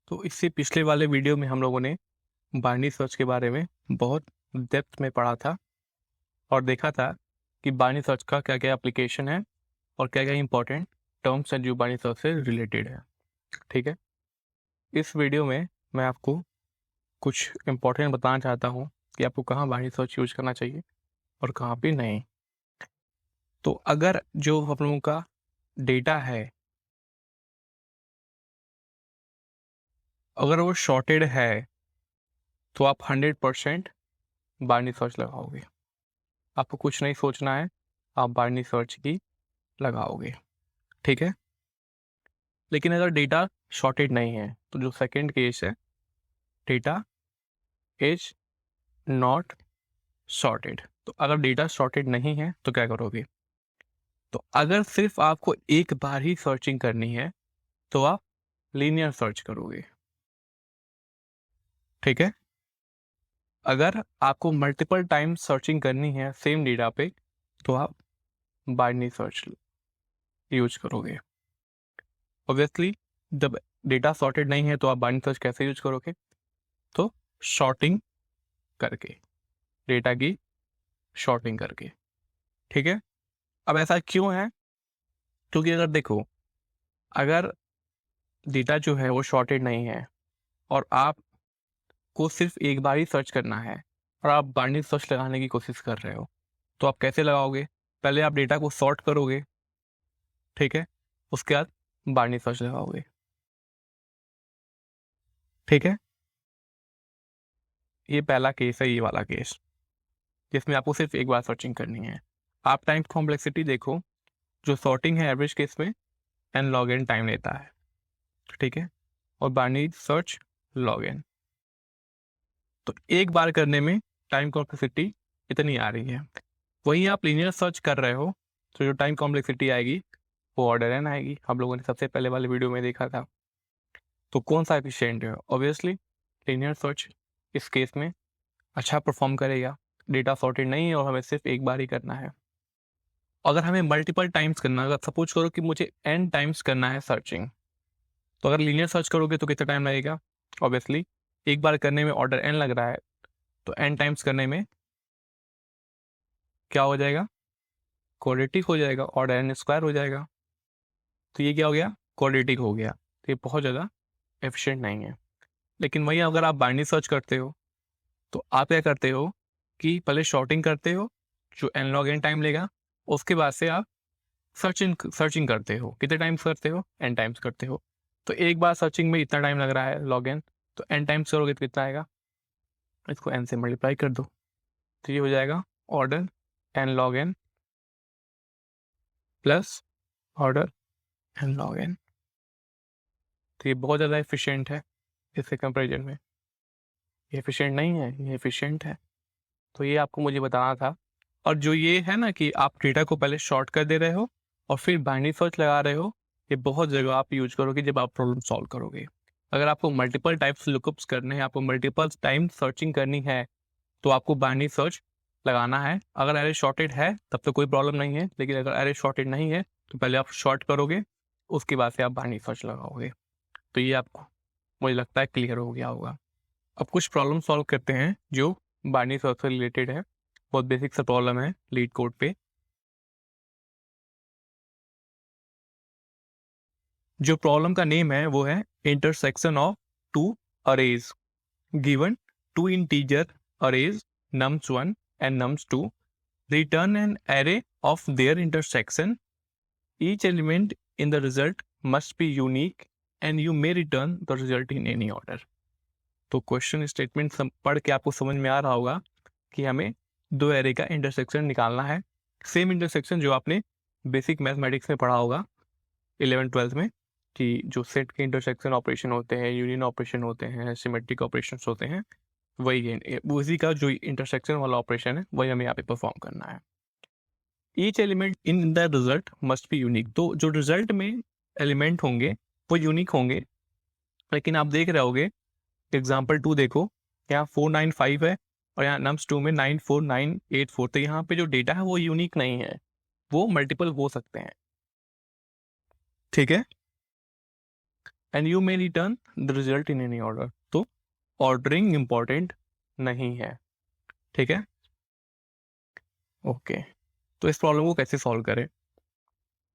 तो इससे पिछले वाले वीडियो में हम लोगों ने बाइनरी सर्च के बारे में बहुत डेप्थ में पढ़ा था और देखा था कि बाइनरी सर्च का क्या क्या एप्लीकेशन है और क्या क्या इंपॉर्टेंट टर्म्स हैं जो बाइनरी सर्च से रिलेटेड है। ठीक है, इस वीडियो में मैं आपको कुछ इंपॉर्टेंट बताना चाहता हूँ कि आपको कहाँ बाइनरी सर्च यूज करना चाहिए और कहाँ पे नहीं। तो अगर जो हम लोगों का डेटा है अगर वो शॉर्टेड है तो आप 100% बाइनरी सर्च लगाओगे। आपको कुछ नहीं सोचना है, आप बाइनरी सर्च ही लगाओगे। ठीक है, लेकिन अगर डेटा शॉर्टेड नहीं है तो जो सेकंड केस है, डेटा इज नॉट शॉर्टेड। तो अगर डेटा शॉर्टेड नहीं है तो क्या करोगे? तो अगर सिर्फ आपको एक बार ही सर्चिंग करनी है तो आप लीनियर सर्च करोगे। ठीक है, अगर आपको मल्टीपल टाइम सर्चिंग करनी है सेम डेटा पे तो आप बाइनरी सर्च यूज करोगे। ऑब्वियसली जब डेटा सॉर्टेड नहीं है तो आप बाइनरी सर्च कैसे यूज करोगे? तो शॉर्टिंग करके, डेटा की शॉर्टिंग करके। ठीक है, अब ऐसा क्यों है? क्योंकि अगर देखो, अगर डेटा जो है वो शॉर्टेड नहीं है और आपको सिर्फ एक बार ही सर्च करना है और आप बाइनरी सर्च लगाने की कोशिश कर रहे हो तो आप कैसे लगाओगे? पहले आप डेटा को सॉर्ट करोगे, ठीक है, उसके बाद बाइनरी सर्च लगाओगे। ठीक है, ये पहला केस है, ये वाला केस जिसमें आपको सिर्फ एक बार सर्चिंग करनी है। आप टाइम कॉम्प्लेक्सिटी देखो, जो सॉर्टिंग है एवरेज केस में n log n टाइम लेता है, ठीक है, और बाइनरी सर्च log n। तो एक बार करने में टाइम कॉम्प्लेक्सिटी इतनी आ रही है। वहीं आप लीनियर सर्च कर रहे हो तो जो टाइम कॉम्प्लेक्सिटी आएगी वो ऑर्डर n आएगी। हम लोगों ने सबसे पहले वाले वीडियो में देखा था। तो कौन सा एफिशिएंट है? ऑब्वियसली लीनियर सर्च इस केस में अच्छा परफॉर्म करेगा। डेटा सॉर्टेड नहीं है और हमें सिर्फ एक बार ही करना है। अगर हमें मल्टीपल टाइम्स करना, अगर सपोज करो कि मुझे n टाइम्स करना है सर्चिंग, तो अगर लीनियर सर्च करोगे तो कितना टाइम लगेगा? ऑब्वियसली एक बार करने में ऑर्डर n लग रहा है तो n टाइम्स करने में क्या हो जाएगा? क्वाड्रेटिक हो जाएगा, ऑर्डर n स्क्वायर हो जाएगा। तो ये क्या हो गया? क्वाड्रेटिक हो गया। तो ये बहुत ज़्यादा एफिशिएंट नहीं है। लेकिन वहीं अगर आप बाइनरी सर्च करते हो तो आप क्या करते हो कि पहले शॉर्टिंग करते हो जो n log n टाइम लेगा, उसके बाद से आप सर्चिंग करते हो। कितने टाइम्स करते हो? n टाइम्स करते हो। तो एक बार सर्चिंग में इतना टाइम लग रहा है log n, तो n टाइम्स करोगे तो कितना आएगा? इसको n से मल्टीप्लाई कर दो तो ये हो जाएगा order n log n plus order n log n। तो ये बहुत ज़्यादा एफिशिएंट है इसके कंपेरिजन में। ये एफिशिएंट नहीं है, ये एफिशिएंट है। तो ये आपको मुझे बताना था। और जो ये है ना कि आप डेटा को पहले शॉर्ट कर दे रहे हो और फिर बाइनरी सर्च लगा रहे हो, ये बहुत जगह आप यूज करोगे जब आप प्रॉब्लम सॉल्व करोगे। अगर आपको मल्टीपल टाइप्स लुकअप्स करने हैं, आपको मल्टीपल टाइम सर्चिंग करनी है तो आपको बाइनरी सर्च लगाना है। अगर एरे शॉर्टेड है तब तो कोई प्रॉब्लम नहीं है, लेकिन अगर एरे शॉर्टेड नहीं है तो पहले आप शॉर्ट करोगे, उसके बाद से आप बाइनरी सर्च लगाओगे। तो ये आपको मुझे लगता है क्लियर हो गया होगा। अब कुछ प्रॉब्लम सॉल्व करते हैं जो बाइनरी सर्च से रिलेटेड है। बहुत बेसिक सा प्रॉब्लम है लीड कोड पे। जो प्रॉब्लम का नेम है वो है intersection of two arrays given two integer arrays nums1 and nums2, return an array of their intersection. Each element in the result must be unique and you may return the result in any order. तो question statement पढ़ के आपको समझ में आ रहा होगा कि हमें दो एरे का इंटरसेक्शन निकालना है। सेम इंटरसेक्शन जो आपने बेसिक मैथमेटिक्स में पढ़ा होगा 11th-12th में, कि जो सेट के इंटरसेक्शन ऑपरेशन होते हैं, यूनियन ऑपरेशन होते हैं, सिमेट्रिक ऑपरेशंस होते हैं, वही है, उसी का जो इंटरसेक्शन वाला ऑपरेशन है वही हमें यहाँ पे परफॉर्म करना है। Each element in the result must be unique. तो जो रिजल्ट में एलिमेंट होंगे वो यूनिक होंगे। लेकिन आप देख रहे होगे एग्जाम्पल 2 देखो, यहाँ 495 है और यहाँ nums2 में 94984। तो यहाँ पे जो डेटा है वो यूनिक नहीं है, वो मल्टीपल हो सकते हैं। ठीक है, and you may return the result in any order. तो ऑर्डरिंग इंपॉर्टेंट नहीं है, ठीक है। ओके, तो इस प्रॉब्लम को कैसे सॉल्व करें।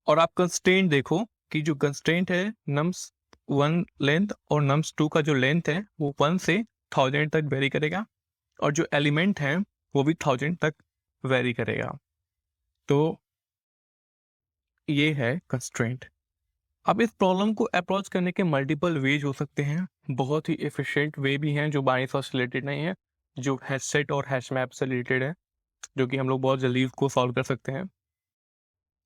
और आप कंस्ट्रेंट देखो कि जो कंस्ट्रेंट है नम्स 1 लेंथ और नम्स 2 का जो लेंथ है वो 1 से 1000 तक वेरी करेगा, और जो एलिमेंट है वो भी 1000 तक वेरी करेगा। तो ये है कंस्ट्रेंट। अब इस प्रॉब्लम को अप्रोच करने के मल्टीपल वेज हो सकते हैं। बहुत ही एफिशिएंट वे भी हैं जो बाइनरी सर्च रिलेटेड नहीं है, जो हैश सेट और हैश मैप से रिलेटेड है, जो कि हम लोग बहुत जल्दी उसको सॉल्व कर सकते हैं।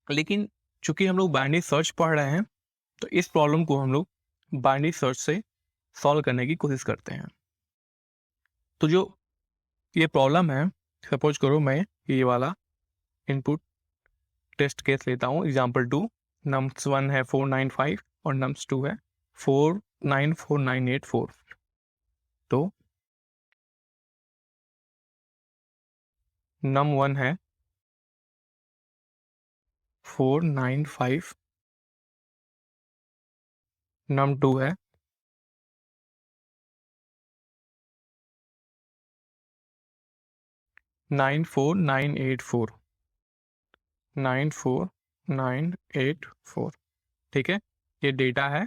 लेकिन चूंकि हम लोग बाइनरी सर्च पढ़ रहे हैं तो इस प्रॉब्लम को हम लोग बाइनरी सर्च से सॉल्व करने की कोशिश करते हैं। तो जो ये प्रॉब्लम है, सपोज करो मैं ये वाला इनपुट टेस्ट केस लेता हूँ, एग्जाम्पल 2, नम्स 1 है 495 और नम्स 2 है 494984। तो नम 1 है 495, नम 2 है 94984, 94984, ठीक है। ये डेटा है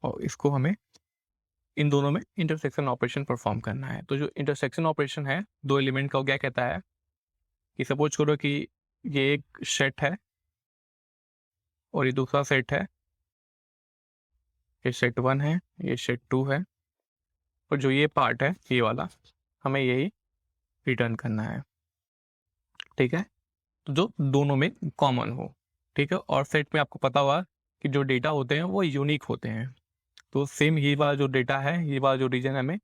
और इसको हमें इन दोनों में इंटरसेक्शन ऑपरेशन परफॉर्म करना है। तो जो इंटरसेक्शन ऑपरेशन है दो एलिमेंट का, वो क्या कहता है कि सपोज करो कि ये एक सेट है और ये दूसरा सेट है, ये सेट 1 है, ये सेट 2 है, और जो ये पार्ट है ये वाला हमें यही रिटर्न करना है, ठीक है। तो जो दोनों में कॉमन हो, ठीक है। और सेट में आपको पता हुआ कि जो डेटा होते हैं वो यूनिक होते हैं, तो सेम ये वाला जो डेटा है, ये वाला जो रीजन हमें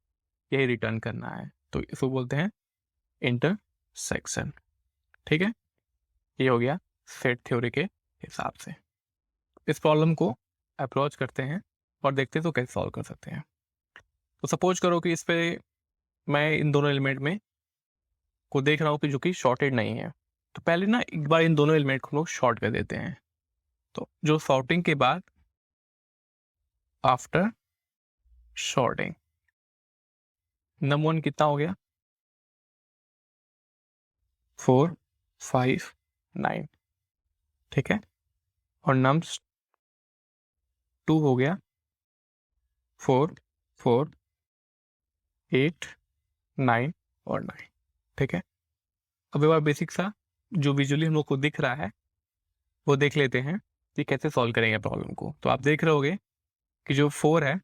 यही रिटर्न करना है। तो इसको बोलते हैं इंटरसेक्शन, ठीक है। ये हो गया सेट थ्योरी के हिसाब से। इस प्रॉब्लम को अप्रोच करते हैं और देखते हैं तो कैसे सॉल्व कर सकते हैं। तो सपोज करो कि इस पे मैं इन दोनों एलिमेंट में को देख रहा हूँ कि जो कि शॉर्टेड नहीं है। तो पहले ना एक बार इन दोनों एलिमेंट को लोग शॉर्ट कर देते हैं। तो जो सॉर्टिंग के बाद, आफ्टर शॉर्टिंग, नंबर 1 कितना हो गया 4 5 9, ठीक है। और नम्स 2 हो गया 4 4 8 9 और 9, ठीक है। अब एक बार बेसिक सा जो विजुअली हम लोग को दिख रहा है वो देख लेते हैं कि कैसे सॉल्व करेंगे प्रॉब्लम को। तो आप देख रहे होगे कि जो 4 है,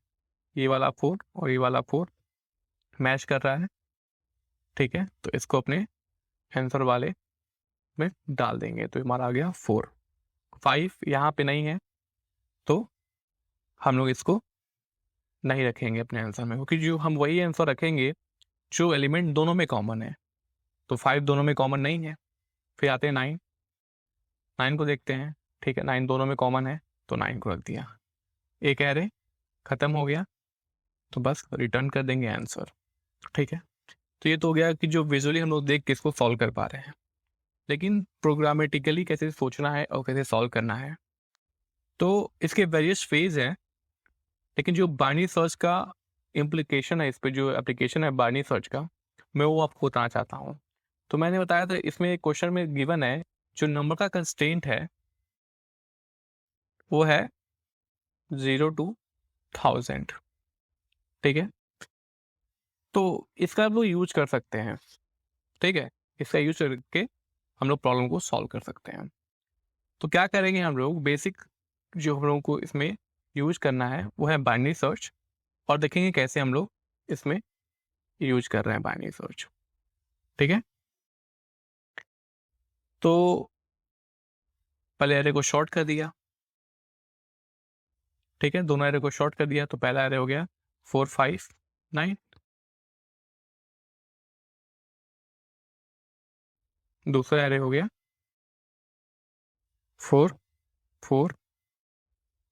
ये वाला 4 और ये वाला 4 मैच कर रहा है, ठीक है। तो इसको अपने आंसर वाले में डाल देंगे, तो हमारा आ गया 4। 5 यहाँ पे नहीं है तो हम लोग इसको नहीं रखेंगे अपने आंसर में, क्योंकि जो हम वही आंसर रखेंगे जो एलिमेंट दोनों में कॉमन है। तो 5 दोनों में कॉमन नहीं है। फिर आते हैं 9, 9 को देखते हैं, ठीक है। 9 दोनों में कॉमन है तो 9 को रख दिया, एक एरे खत्म हो गया, तो बस रिटर्न कर देंगे आंसर, ठीक है। तो ये तो हो गया कि जो विजुअली हम लोग देख के इसको सॉल्व कर पा रहे हैं, लेकिन प्रोग्रामेटिकली कैसे सोचना है और कैसे सॉल्व करना है, तो इसके वेरियस फेज हैं। लेकिन जो बाइनरी सर्च का इम्प्लीकेशन है, इस पर जो एप्लीकेशन है बाइनरी सर्च का, मैं वो आपको बताना चाहता हूँ। तो मैंने बताया था इसमें क्वेश्चन में गिवन है जो नंबर का कंस्ट्रेंट है वो है 0 to 1000, ठीक है। तो इसका हम लोग यूज कर सकते हैं, ठीक है। इसका यूज करके हम लोग प्रॉब्लम को सॉल्व कर सकते हैं। तो क्या करेंगे हम लोग, बेसिक जो हम लोगों को इसमें यूज करना है वो है बाइनरी सर्च, और देखेंगे कैसे हम लोग इसमें यूज कर रहे हैं बाइनरी सर्च, ठीक है। तो पहले एरे को शॉर्ट कर दिया, ठीक है। दोनों एरे को शॉर्ट कर दिया, तो पहला एरे हो गया 4 5 9, दूसरा एरे हो गया 4 4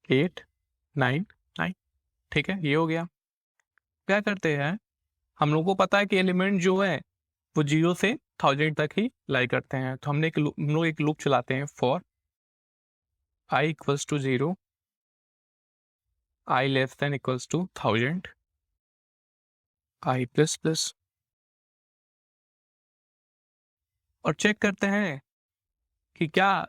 8 9 9, ठीक है। ये हो गया। क्या करते हैं, हम लोग को पता है कि एलिमेंट जो है वो 0 से 1000 तक ही लाई करते हैं। तो हम लोग एक लूप चलाते हैं, for i = 0, i less than equals to 1000 i plus plus, और चेक करते हैं कि क्या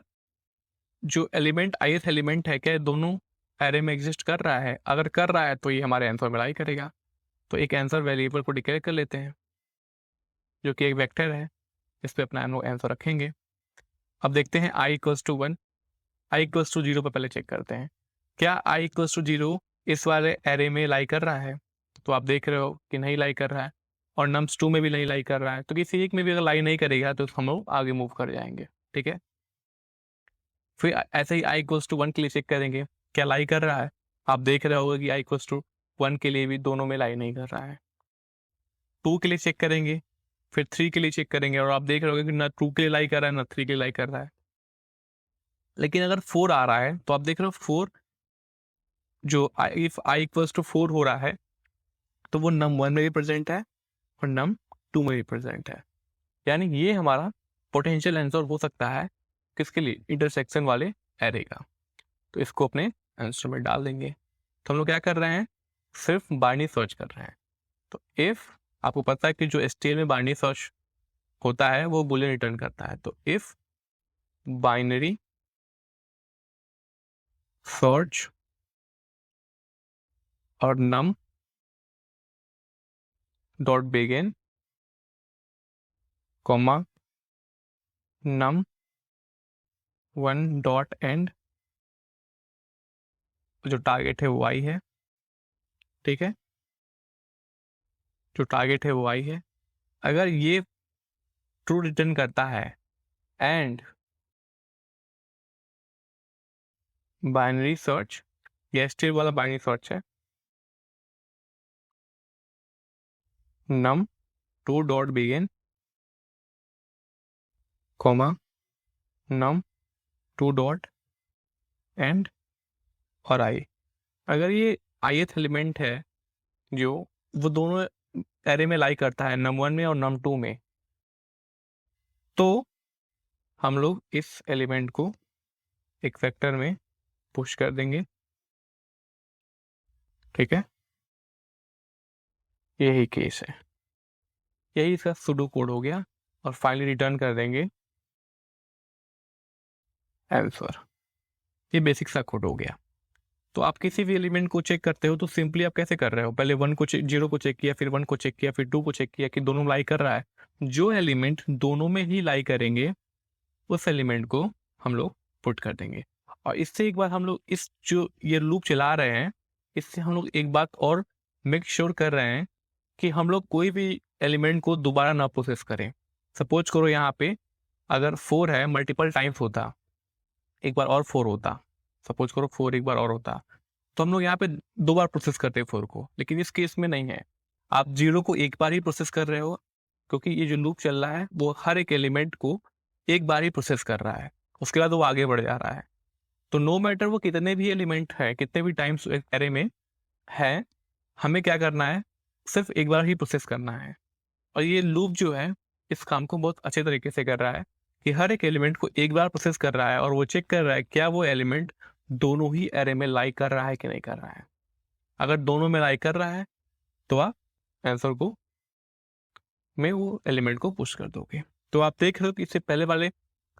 जो एलिमेंट ith एलिमेंट है क्या दोनों एरे में एग्जिस्ट कर रहा है। अगर कर रहा है तो ये हमारे आंसर में लाई करेगा। तो एक आंसर वेरिएबल को डिक्लेयर कर लेते हैं जो कि एक वेक्टर है, इस पर अपना हम लोग आंसर रखेंगे। अब देखते हैं i equals to 1, i equals to 0 पर पहले चेक करते हैं क्या i इक्वल्स टू 0 इस वाले एरे में लाई कर रहा है। तो आप देख रहे हो कि नहीं लाई कर रहा है, और नम्स 2 में भी नहीं लाई कर रहा है। तो किसी एक में भी अगर लाई नहीं करेगा तो हम लोग आगे मूव कर जाएंगे। ठीक है, फिर ऐसे ही i इक्वल्स टू 1 के लिए चेक करेंगे क्या लाई कर रहा है। आप देख रहे होगे कि i इक्वल्स टू 1 के लिए भी दोनों में लाई नहीं कर रहा है। 2 के लिए चेक करेंगे, फिर 3 के लिए चेक करेंगे, और आप देख रहे होगे कि ना 2 के लिए लाई कर रहा है ना 3 के लिए लाई कर रहा है। लेकिन अगर 4 आ रहा है तो आप देख रहे हो 4 जो इफ i इक्वल्स टू 4 हो रहा है तो वो num 1 में भी प्रेजेंट है और num 2 में भी प्रेजेंट है। यानी ये हमारा पोटेंशियल आंसर हो सकता है किसके लिए, इंटरसेक्शन वाले एरे का। तो इसको अपने आंसर में डाल देंगे। तो हम लोग क्या कर रहे हैं, सिर्फ बाइनरी सर्च कर रहे हैं। तो इफ आपको पता है कि जो STL में बाइनरी सर्च होता है वो बुलियन रिटर्न करता है। तो इफ बाइनरी सर्च और num dot begin comma num 1 dot and, जो टारगेट है वो i है। ठीक है, जो टारगेट है वो i है। अगर ये ट्रू रिटर्न करता है एंड बाइनरी सर्च, ये STL वाला बाइनरी सर्च है, num 2 dot begin comma num 2 dot and और i, अगर ये ith एलिमेंट है जो वो दोनों एरे में लाई करता है num 1 में और num 2 में, तो हम लोग इस एलिमेंट को एक वेक्टर में पुश कर देंगे। ठीक है, यही केस है, यही इसका सुडो कोड हो गया, और फाइनली रिटर्न कर देंगे आंसर। ये बेसिक सा कोड हो गया। तो आप किसी भी एलिमेंट को चेक करते हो तो सिंपली आप कैसे कर रहे हो, पहले 1 को 0 को चेक किया, फिर 1 को चेक किया, फिर 2 को चेक किया कि दोनों लाई कर रहा है। जो एलिमेंट दोनों में ही लाई करेंगे उस एलिमेंट को हम लोग पुट कर देंगे। और इससे एक बार हम लोग इस जो ये लूप चला रहे हैं, इससे हम लोग एक बात और मेक श्योर कर रहे हैं कि हम लोग कोई भी एलिमेंट को दोबारा ना प्रोसेस करें। सपोज करो यहाँ पे अगर 4 है, मल्टीपल टाइम्स होता, एक बार और 4 होता, सपोज करो 4 एक बार और होता, तो हम लोग यहाँ पे 2 बार प्रोसेस करते हैं 4 को। लेकिन इस केस में नहीं है, आप 0 को एक बार ही प्रोसेस कर रहे हो, क्योंकि ये जो लूप चल रहा है वो हर एक एलिमेंट को एक बार ही प्रोसेस कर रहा है, उसके बाद वो आगे बढ़ जा रहा है। तो नो मैटर वो कितने भी एलिमेंट है, कितने भी टाइम्स एरे में है, हमें क्या करना है, सिर्फ एक बार ही प्रोसेस करना है। और ये लूप जो है इस काम को बहुत अच्छे तरीके से कर रहा है कि हर एक एलिमेंट को एक बार प्रोसेस कर रहा है, और वो चेक कर रहा है क्या वो एलिमेंट दोनों ही एरे में लाई कर रहा है कि नहीं कर रहा है। अगर दोनों में लाई कर रहा है तो आप आंसर को में वो एलिमेंट को पुश कर दोगे। तो आप देख रहे हो कि इससे पहले वाले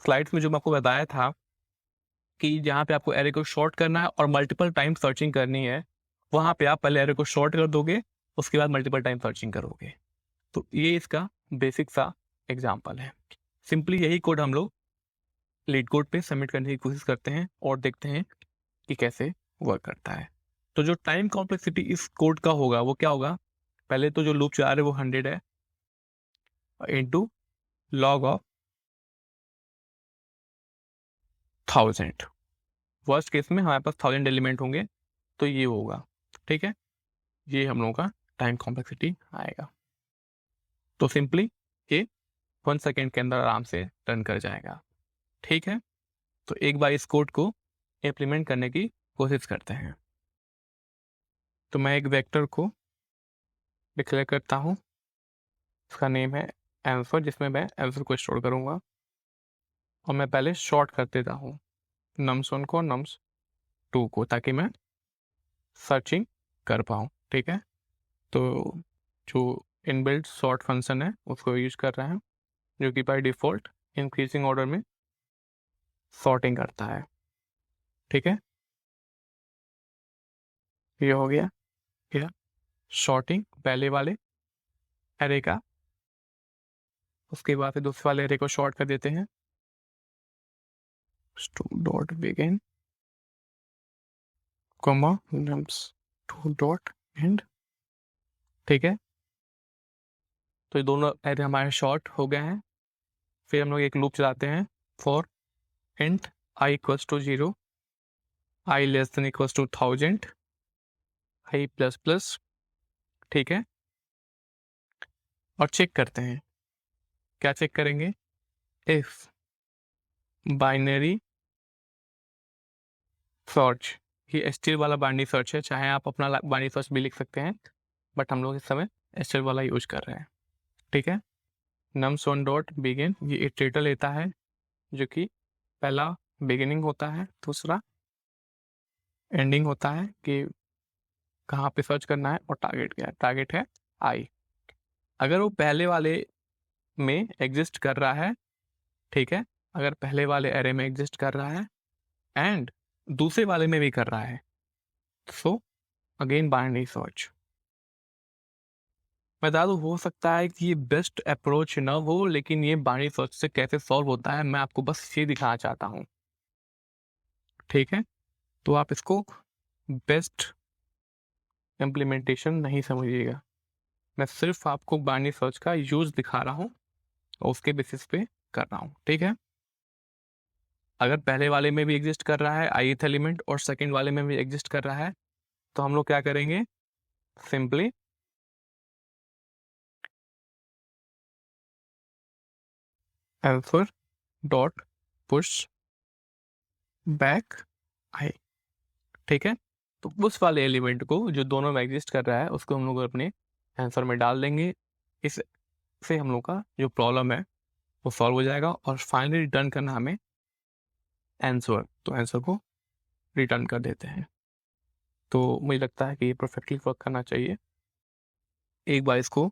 स्लाइड्स में जो मैं आपको बताया था कि जहाँ पे आपको एरे को शॉर्ट करना है और मल्टीपल टाइम सर्चिंग करनी है, वहाँ पे आप पहले एरे को शॉर्ट कर दोगे, उसके बाद मल्टीपल टाइम सर्चिंग करोगे। तो ये इसका बेसिक सा एग्जाम्पल है। सिंपली यही कोड हम लोग लीड कोड पे सबमिट करने की कोशिश करते हैं और देखते हैं कि कैसे वर्क करता है। तो जो टाइम कॉम्प्लेक्सिटी इस कोड का होगा वो क्या होगा, पहले तो जो लूप चला रहे वो 100 है into log of 1000। Worst case में हमारे पास 1000 एलिमेंट होंगे तो ये होगा। ठीक है, ये हम लोगों का टाइम कॉम्प्लेक्सिटी आएगा। तो सिंपली ये 1 सेकेंड के अंदर आराम से रन कर जाएगा। ठीक है, तो एक बार इस कोड को इम्प्लीमेंट करने की कोशिश करते हैं। तो मैं एक वेक्टर को डिक्लेयर करता हूँ, इसका नेम है आंसर, जिसमें मैं आंसर को स्टोर करूँगा, और मैं पहले शॉर्ट कर देता हूँ nums1 को nums2 को, ताकि मैं सर्चिंग कर पाऊँ, ठीक है। तो जो इनबिल्ट सॉर्ट फंक्शन है उसको यूज कर रहे हैं, जो कि बाय डिफ़ॉल्ट इंक्रीजिंग ऑर्डर में सॉर्टिंग करता है, ठीक है। ये हो गया क्या, सॉर्टिंग पहले वाले एरे का। उसके बाद फिर दूसरे वाले एरे को शॉर्ट कर देते हैं, dot begin comma nums two dot and, ठीक है। तो ये दोनों एरे हमारे शॉर्ट हो गए हैं। फिर हम लोग एक लूप चलाते हैं, for int i equals to 0, i less than equals to 1000, i plus plus, ठीक है। और चेक करते हैं, क्या चेक करेंगे, इफ बाइनरी सर्च, ये एसटीएल वाला बाइनरी सर्च है, चाहे आप अपना बाइनरी सर्च भी लिख सकते हैं, बट हम लोग इस समय एसटीएल वाला यूज कर रहे हैं, ठीक है। नम्स वन डॉट बिगिन, ये इटरेटर लेता है, जो कि पहला बिगिनिंग होता है, दूसरा एंडिंग होता है कि कहाँ पे सर्च करना है, और टारगेट क्या है, टारगेट है आई। अगर वो पहले वाले में एग्जिस्ट कर रहा है, ठीक है, अगर पहले वाले एरे में एग्जिस्ट कर रहा है एंड दूसरे वाले में भी कर रहा है, सो अगेन बाइनरी सर्च। बता दूं, हो सकता है कि ये बेस्ट अप्रोच न हो, लेकिन ये बाइनरी सर्च से कैसे सॉल्व होता है मैं आपको बस ये दिखाना चाहता हूँ, ठीक है। तो आप इसको बेस्ट इम्प्लीमेंटेशन नहीं समझिएगा, मैं सिर्फ आपको बाइनरी सर्च का यूज दिखा रहा हूँ और उसके बेसिस पे कर रहा हूँ, ठीक है। अगर पहले वाले में भी एग्जिस्ट कर रहा है ith एलिमेंट और सेकंड वाले में भी एग्जिस्ट कर रहा है, तो हम लोग क्या करेंगे, simply answer dot push back I, ठीक है। तो उस वाले एलिमेंट को जो दोनों में एग्जिस्ट कर रहा है उसको हम लोग अपने आंसर में डाल देंगे, इससे हम लोग का जो प्रॉब्लम है वो सॉल्व हो जाएगा, और फाइनली रिटर्न करना हमें आंसर, तो आंसर को रिटर्न कर देते हैं। तो मुझे लगता है कि ये परफेक्टली वर्क करना चाहिए। एक बार इसको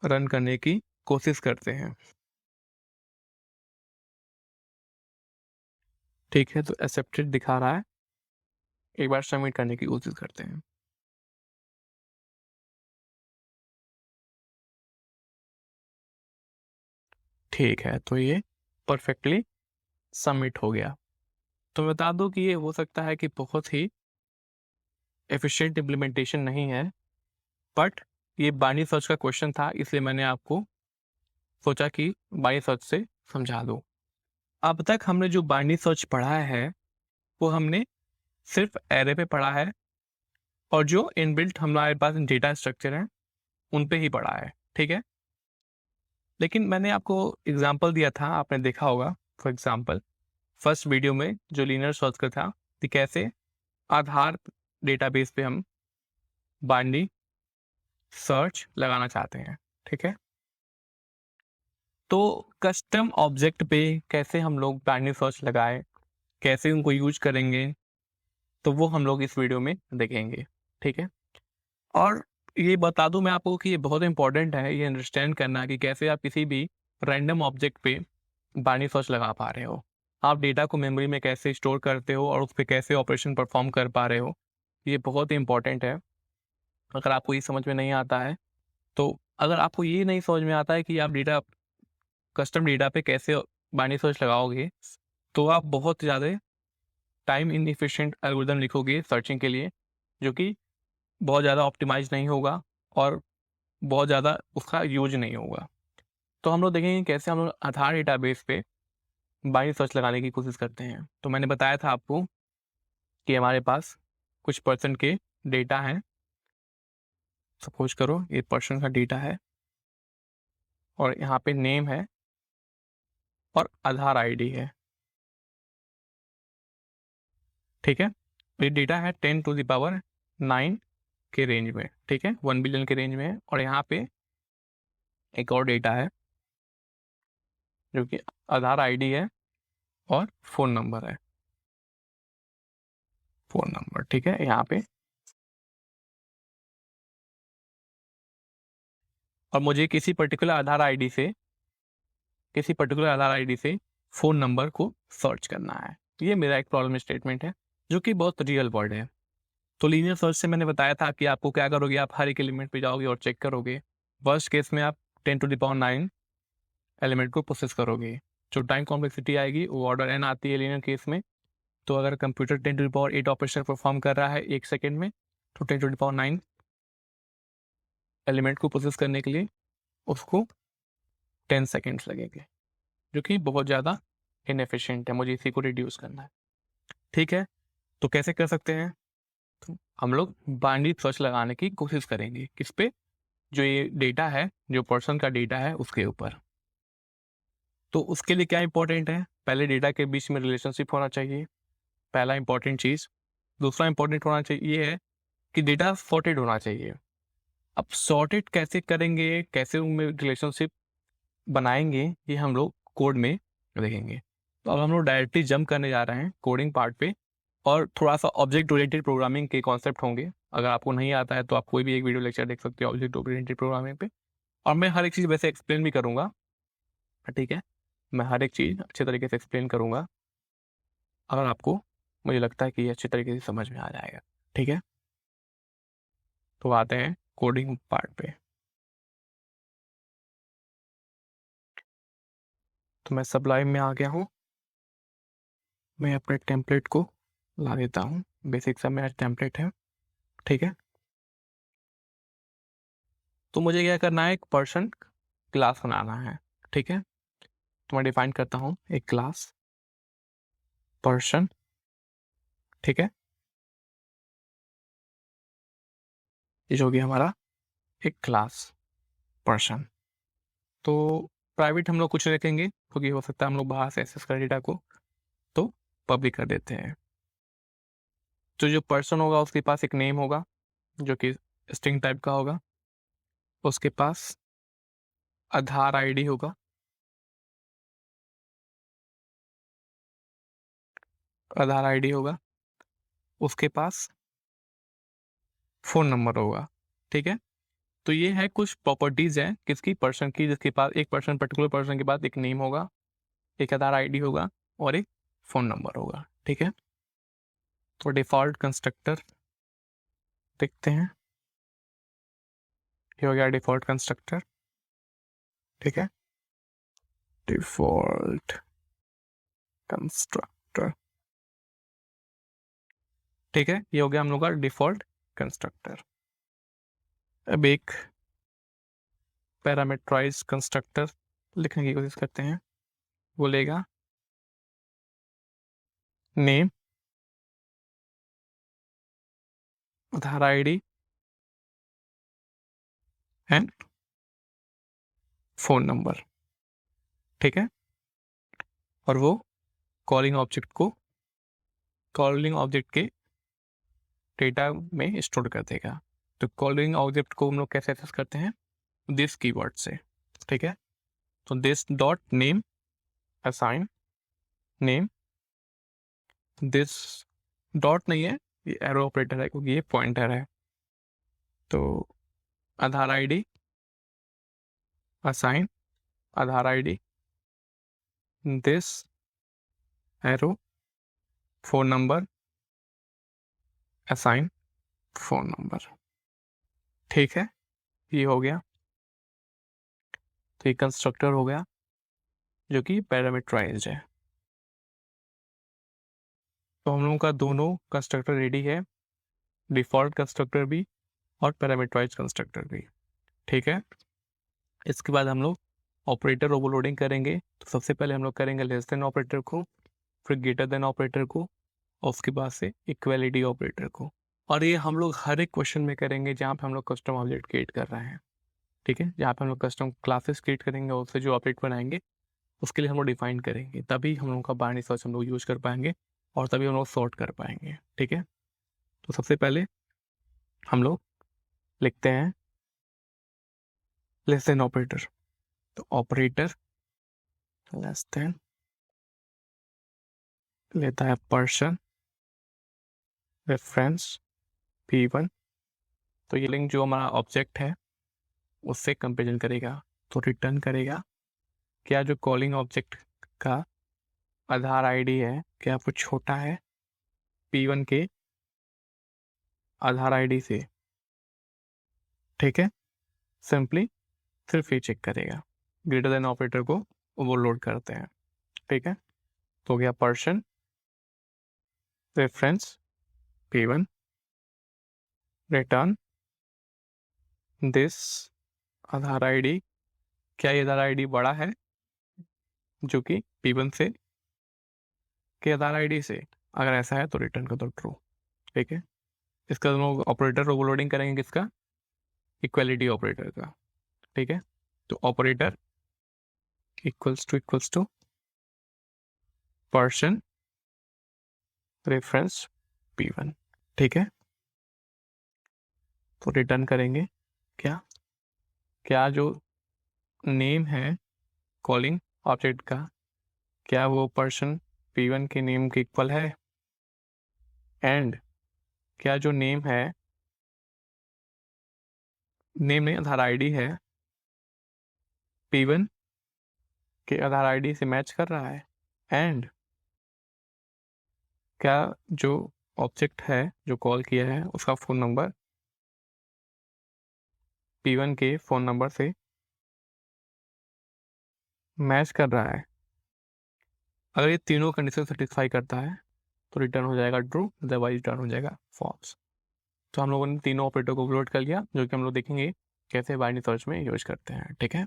रन करने की कोशिश करते हैं, ठीक है। तो एक्सेप्टेड दिखा रहा है, एक बार सबमिट करने की कोशिश करते हैं। ठीक है, तो ये परफेक्टली सबमिट हो गया। तो बता दो कि ये हो सकता है कि बहुत ही एफिशिएंट इम्प्लीमेंटेशन नहीं है, बट ये बाइनरी सर्च का क्वेश्चन था, इसलिए मैंने आपको सोचा कि बाइनरी सर्च से समझा दूँ। अब तक हमने जो बाइनरी सर्च पढ़ा है वो हमने सिर्फ एरे पे पढ़ा है, और जो इनबिल्ट हमारे पास डेटा स्ट्रक्चर है उन पे ही पढ़ा है, ठीक है। लेकिन मैंने आपको एग्जांपल दिया था, आपने देखा होगा, फॉर एग्जांपल फर्स्ट वीडियो में जो लीनियर सर्च का था कि कैसे आधार डेटाबेस पे हम बाइनरी सर्च लगाना चाहते हैं, ठीक है। तो कस्टम ऑब्जेक्ट पे कैसे हम लोग बाइनरी सर्च लगाए, कैसे उनको यूज करेंगे, तो वो हम लोग इस वीडियो में देखेंगे, ठीक है। और ये बता दूं मैं आपको कि ये बहुत इंपॉर्टेंट है ये अंडरस्टैंड करना कि कैसे आप किसी भी रैंडम ऑब्जेक्ट पे बाइनरी सर्च लगा पा रहे हो, आप डेटा को मेमोरी में कैसे स्टोर करते हो और उस पर कैसे ऑपरेशन परफॉर्म कर पा रहे हो, ये बहुत ही इंपॉर्टेंट है। अगर आपको ये समझ में नहीं आता है, तो अगर आपको ये नहीं समझ में आता है कि आप डेटा, कस्टम डेटा पे कैसे बाइनरी सर्च लगाओगे, तो आप बहुत ज़्यादा टाइम इनएफिशिएंट एल्गोरिथम लिखोगे सर्चिंग के लिए, जो कि बहुत ज़्यादा ऑप्टिमाइज नहीं होगा और बहुत ज़्यादा उसका यूज नहीं होगा। तो हम लोग देखेंगे कैसे हम लोग आधार डेटाबेस पे बाइनरी सर्च लगाने की कोशिश करते हैं। तो मैंने बताया था आपको कि हमारे पास कुछ पर्सन के डेटा हैं, सपोज करो ये पर्सन का डेटा है, और यहाँ पे नेम है और आधार आईडी है, ठीक है। ये डेटा है 10⁻9 के रेंज में, ठीक है, 1 बिलियन के रेंज में है। और यहाँ पे एक और डेटा है जो कि आधार आईडी है और फ़ोन नंबर है, फ़ोन नंबर, ठीक है, यहाँ पे और मुझे किसी पर्टिकुलर आधार आईडी से फ़ोन नंबर को सर्च करना है। ये मेरा एक प्रॉब्लम स्टेटमेंट है जो कि बहुत रियल वर्ड है। तो लीनियर सर्च से मैंने बताया था कि आपको क्या करोगे, आप हर एक एलिमेंट पे जाओगे और चेक करोगे। वर्स्ट केस में आप 10⁹ एलिमेंट को प्रोसेस करोगे। जो टाइम कॉम्प्लेक्सिटी आएगी वो ऑर्डर n आती है लीनियर केस में। तो अगर कंप्यूटर 10⁸ ऑपरेशन परफॉर्म कर रहा है 1 सेकेंड में, तो 10⁹ एलिमेंट को प्रोसेस करने के लिए उसको 10 सेकेंड्स लगेंगे, जो कि बहुत ज़्यादा इनएफिशिएंट है। मुझे इसी को रिड्यूस करना है। ठीक है, तो कैसे कर सकते हैं? तो हम लोग बाइनरी सर्च लगाने की कोशिश करेंगे। किस पे? जो ये डेटा है, जो पर्सन का डेटा है उसके ऊपर। तो उसके लिए क्या इंपॉर्टेंट है? पहले डेटा के बीच में रिलेशनशिप होना चाहिए, पहला इंपॉर्टेंट चीज़। दूसरा इंपॉर्टेंट होना चाहिए ये है कि डेटा सॉर्टेड होना चाहिए। अब सॉर्टेड कैसे करेंगे, कैसे उनमें रिलेशनशिप बनाएंगे, ये हम लोग कोड में देखेंगे। तो अब हम लोग डायरेक्टली जंप करने जा रहे हैं कोडिंग पार्ट पे, और थोड़ा सा ऑब्जेक्ट ओरिएंटेड प्रोग्रामिंग के कॉन्सेप्ट होंगे। अगर आपको नहीं आता है तो आप कोई भी एक वीडियो लेक्चर देख सकते हो ऑब्जेक्ट ओरिएंटेड प्रोग्रामिंग पे, और मैं हर एक चीज़ वैसे एक्सप्लेन भी करूँगा। ठीक है, मैं हर एक चीज़ अच्छे तरीके से एक्सप्लेन करूँगा, अगर आपको, मुझे लगता है कि ये अच्छे तरीके से समझ में आ जाएगा। ठीक है, तो आते हैं कोडिंग पार्ट पे। तो मैं सबलाइम में आ गया हूँ। मैं अपने टेम्पलेट को ला देता हूँ। बेसिक सा मेरा टेम्पलेट है। ठीक है, तो मुझे क्या करना है, एक पर्सन क्लास बनाना है। ठीक है, तो मैं डिफाइन करता हूँ एक क्लास पर्सन। ठीक है, ये जो गया हमारा एक क्लास पर्सन। तो प्राइवेट हम लोग कुछ रखेंगे क्योंकि हो सकता है हम लोग बाहर से एक्सेस कर डेटा को, तो पब्लिक कर देते हैं। तो जो पर्सन होगा उसके पास एक नेम होगा जो कि स्ट्रिंग टाइप का होगा। उसके पास आधार आईडी होगा, आधार आईडी होगा। उसके पास फ़ोन नंबर होगा। ठीक है, तो ये है कुछ प्रॉपर्टीज़ हैं किसकी, पर्सन की, जिसके पास एक पर्सन, पर्टिकुलर पर्सन के पास एक नेम होगा, एक आधार आईडी होगा और एक फ़ोन नंबर होगा। ठीक है, तो डिफ़ॉल्ट कंस्ट्रक्टर देखते हैं। ये हो गया डिफ़ॉल्ट कंस्ट्रक्टर। ठीक है, डिफ़ॉल्ट कंस्ट्रक्टर। ठीक है, ये हो गया हम लोग का डिफ़ॉल्ट कंस्ट्रक्टर। अब एक पैरामीटराइज कंस्ट्रक्टर लिखने की कोशिश करते हैं। वो लेगा name, Aadhaar ID and phone number. ठीक है, और वो कॉलिंग ऑब्जेक्ट के डेटा में स्टोर कर देगा। तो कॉलिंग ऑब्जेक्ट को हम लोग कैसे एक्सेस करते हैं, दिस कीवर्ड से। ठीक है, तो this dot name assign name, this dot नहीं है, ये एरो ऑपरेटर है क्योंकि ये पॉइंटर है। तो Aadhaar ID assign Aadhaar ID, this arrow phone number assign phone number. ठीक है, ये हो गया। तो ये कंस्ट्रक्टर हो गया जो कि पैरामीटराइज्ड है। तो हम लोगों का दोनों कंस्ट्रक्टर रेडी है, डिफ़ॉल्ट कंस्ट्रक्टर भी और पैरामीटराइज्ड कंस्ट्रक्टर भी। ठीक है, इसके बाद हम लोग ऑपरेटर ओवरलोडिंग करेंगे। तो सबसे पहले हम लोग करेंगे लेस देन ऑपरेटर को, फिर ग्रेटर देन ऑपरेटर को, और उसके बाद से इक्वलिटी ऑपरेटर को। और ये हम लोग हर एक क्वेश्चन में करेंगे जहाँ पे हम लोग कस्टम ऑब्जेक्ट क्रिएट कर रहे हैं। ठीक है, जहाँ पे हम लोग कस्टम क्लासेस क्रिएट करेंगे और उससे जो ऑब्जेक्ट बनाएंगे उसके लिए हम लोग डिफाइन करेंगे, तभी हम लोग का बाइनरी सर्च हम लोग यूज कर पाएंगे और तभी हम लोग सॉर्ट कर पाएंगे। ठीक है, तो सबसे पहले हम लोग लिखते हैं लेस देन ऑपरेटर। तो ऑपरेटर लेस देन लेता है पर्सन रेफरेंस P1। तो ये लिंक जो हमारा ऑब्जेक्ट है उससे कंपेरिजन करेगा। तो रिटर्न करेगा क्या जो कॉलिंग ऑब्जेक्ट का आधार आईडी है क्या वो छोटा है P1 के आधार आईडी से। ठीक है, सिंपली सिर्फ ये चेक करेगा। ग्रेटर देन ऑपरेटर को ओवरलोड करते हैं। ठीक है, तो हो गया person reference P1 return this Aadhaar ID. क्या ये आधार आईडी बड़ा है जो कि P1 से के आधार आईडी से? अगर ऐसा है तो रिटर्न कर दो ट्रू। ठीक है, इसका हम लोग ऑपरेटर ओवरलोडिंग करेंगे किसका? इक्वलिटी ऑपरेटर का। ठीक है, तो operator equals to person reference P1। ठीक है, तो रिटर्न करेंगे क्या क्या जो नेम है कॉलिंग ऑब्जेक्ट का क्या वो पर्सन P1 के नेम के इक्वल है, एंड क्या जो नेम है नेम में आधार आईडी है P1 के आधार आईडी से मैच कर रहा है, एंड क्या जो ऑब्जेक्ट है जो कॉल किया है उसका फ़ोन नंबर P1 के फ़ोन नंबर से मैच कर रहा है। अगर ये तीनों कंडीशन सेटिस्फाई करता है तो रिटर्न हो जाएगा ट्रू, अदरवाइज रिटर्न हो जाएगा फॉल्स। तो हम लोगों ने तीनों ऑपरेटर को अपलोड कर लिया जो कि हम लोग देखेंगे कैसे बाइनरी सर्च में यूज करते हैं। ठीक है,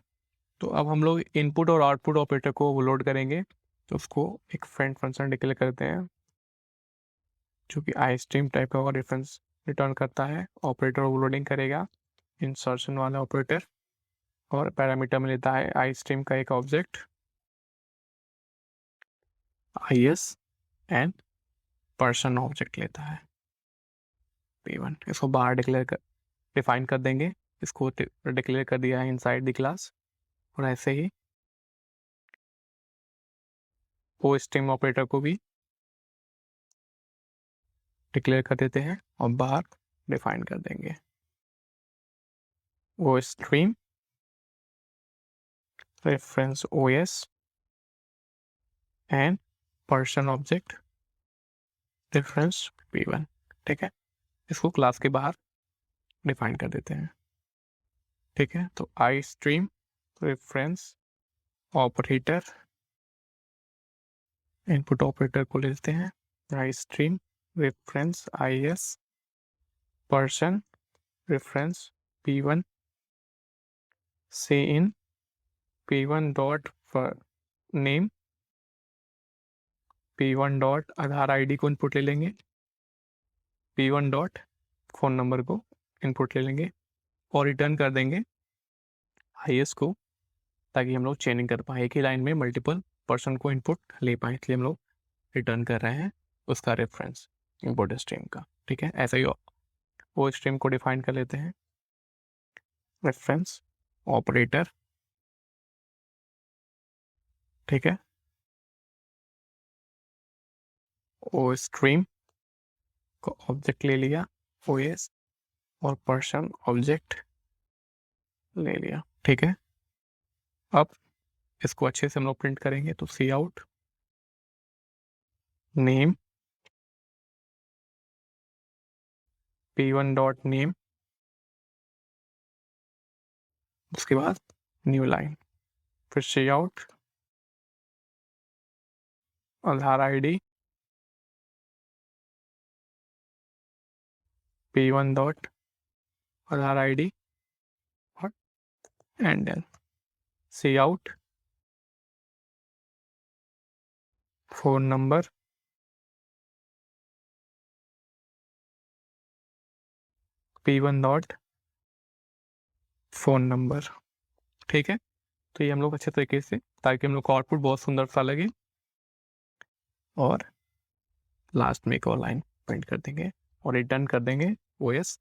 तो अब हम लोग इनपुट और आउटपुट ऑपरेटर को ओवरलोड करेंगे। तो उसको एक फ्रेंड फंक्शन डिक्लेयर करते हैं जो कि आई स्ट्रीम टाइप का रेफरेंस रिटर्न करता है। ऑपरेटर ओवरलोडिंग करेगा इंसर्शन वाला ऑपरेटर और पैरामीटर में लेता है आई स्ट्रीम का एक object IS and person object लेता है P1। इसको बाहर डिफाइन कर देंगे। इसको डिक्लेयर कर दिया है इनसाइड द क्लास, और ऐसे ही ओ स्ट्रीम ऑपरेटर को भी डिक्लेयर कर देते हैं और बाहर डिफाइन कर देंगे ostream reference OS and person object reference P1। ठीक है, इसको क्लास के बाहर डिफाइन कर देते हैं। ठीक है, तो I stream reference operator input operator को लेते हैं I stream reference IS person reference P1 से in P1 dot name P1 dot Aadhaar ID को इनपुट ले लेंगे, P1 डॉट फ़ोन नंबर को इनपुट ले लेंगे और रिटर्न कर देंगे IS को, ताकि हम लोग चेनिंग कर पाए, एक ही लाइन में मल्टीपल पर्सन को इनपुट ले पाए। इसलिए हम लोग रिटर्न कर रहे हैं उसका रेफरेंस इनपुट स्ट्रीम का। ठीक है, ऐसा ही वो स्ट्रीम को डिफाइन कर लेते हैं रेफरेंस ऑपरेटर। ठीक है, ओ स्ट्रीम को ऑब्जेक्ट ले लिया OS और पर्सन ऑब्जेक्ट ले लिया। ठीक है, अब इसको अच्छे से हम लोग प्रिंट करेंगे। तो C out name P1 dot name, उसके बाद न्यू लाइन, फिर C out Aadhaar ID P1 dot Aadhaar ID और and then C out phone number P1 dot phone number. ठीक है, तो ये हम लोग अच्छे तरीके से, ताकि हम लोग का आउटपुट बहुत सुंदर सा लगे, और लास्ट में एक और लाइन प्रिंट कर देंगे और रिटर्न कर देंगे OS,